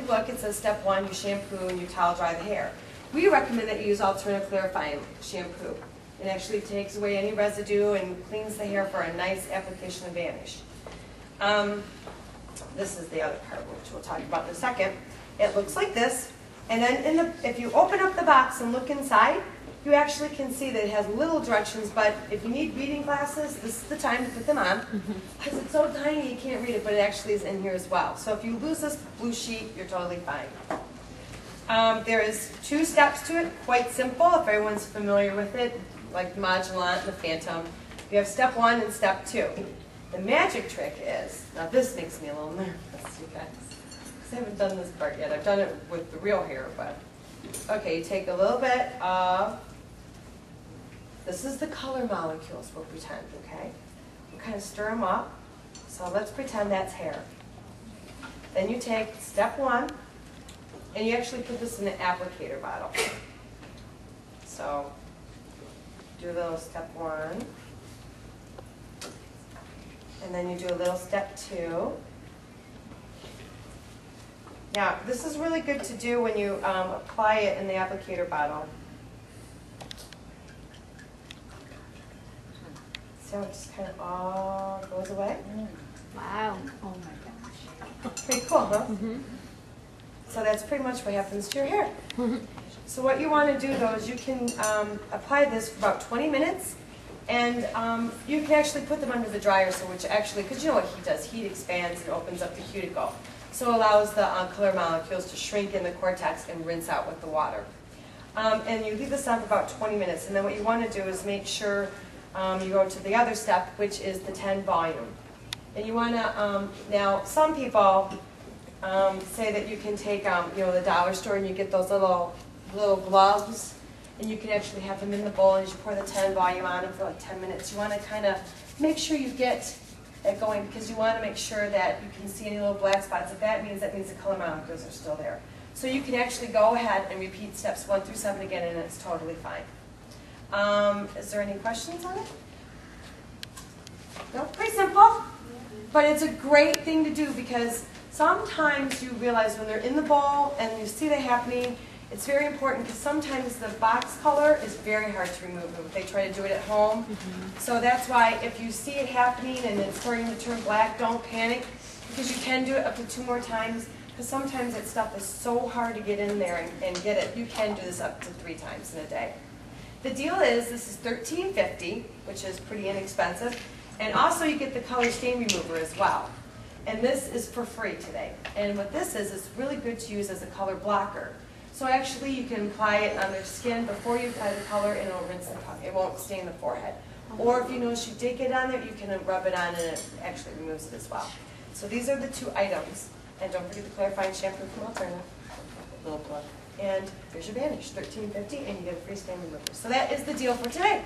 look, it says step 1, you shampoo and you towel dry the hair. We recommend that you use alternative clarifying shampoo. It actually takes away any residue and cleans the hair for a nice application of Vanish. This is the other part, which we'll talk about in a second. It looks like this, and then if you open up the box and look inside, you actually can see that it has little directions, but if you need reading glasses, this is the time to put them on, because it's so tiny you can't read it, but it actually is in here as well. So if you lose this blue sheet, you're totally fine. There is 2 steps to it, quite simple, if everyone's familiar with it, like the modulant and the phantom. You have step 1 and step 2. The magic trick is, now this makes me a little nervous, you guys, because I haven't done this part yet. I've done it with the real hair, but, okay, you take a little bit of, this is the color molecules, we'll pretend, okay? We'll kind of stir them up, so let's pretend that's hair. Then you take step 1, and you actually put this in an applicator bottle. So, do a little step 1. And then you do a little step 2. Now, this is really good to do when you apply it in the applicator bottle. So it just kind of all goes away. Wow. Oh my gosh. Pretty cool, huh? Mm-hmm. So that's pretty much what happens to your hair. So what you want to do, though, is you can apply this for about 20 minutes. And you can actually put them under the dryer, so which actually, because you know what heat does, heat expands and opens up the cuticle. So it allows the color molecules to shrink in the cortex and rinse out with the water. And you leave this on for about 20 minutes. And then what you want to do is make sure you go to the other step, which is the 10 volume. And you want to, now some people say that you can take, you know, the dollar store and you get those little gloves. And you can actually have them in the bowl, and as you pour the 10 volume on them for like 10 minutes, you want to kind of make sure you get it going, because you want to make sure that you can see any little black spots. If that means the color molecules are still there. So you can actually go ahead and repeat steps 1 through 7 again, and it's totally fine. Is there any questions on it? No? Pretty simple, but it's a great thing to do, because sometimes you realize when they're in the bowl and you see that happening, it's very important, because sometimes the box color is very hard to remove if they try to do it at home. So that's why if you see it happening and it's starting to turn black, don't panic, because you can do it up to 2 more times, because sometimes that stuff is so hard to get in there and get it. You can do this up to 3 times in a day. The deal is, this is $13.50, which is pretty inexpensive, and also you get the color stain remover as well. And this is for free today. And what this is, it's really good to use as a color blocker. So actually, you can apply it on their skin before you apply the color, and it'll rinse the color. It won't stain the forehead. Or if you notice you did get on there, you can rub it on, and it actually removes it as well. So these are the 2 items. And don't forget the clarifying shampoo from Alternative. Little plug. And here's your Vanish, $13.50, and you get a free stain remover. So that is the deal for today.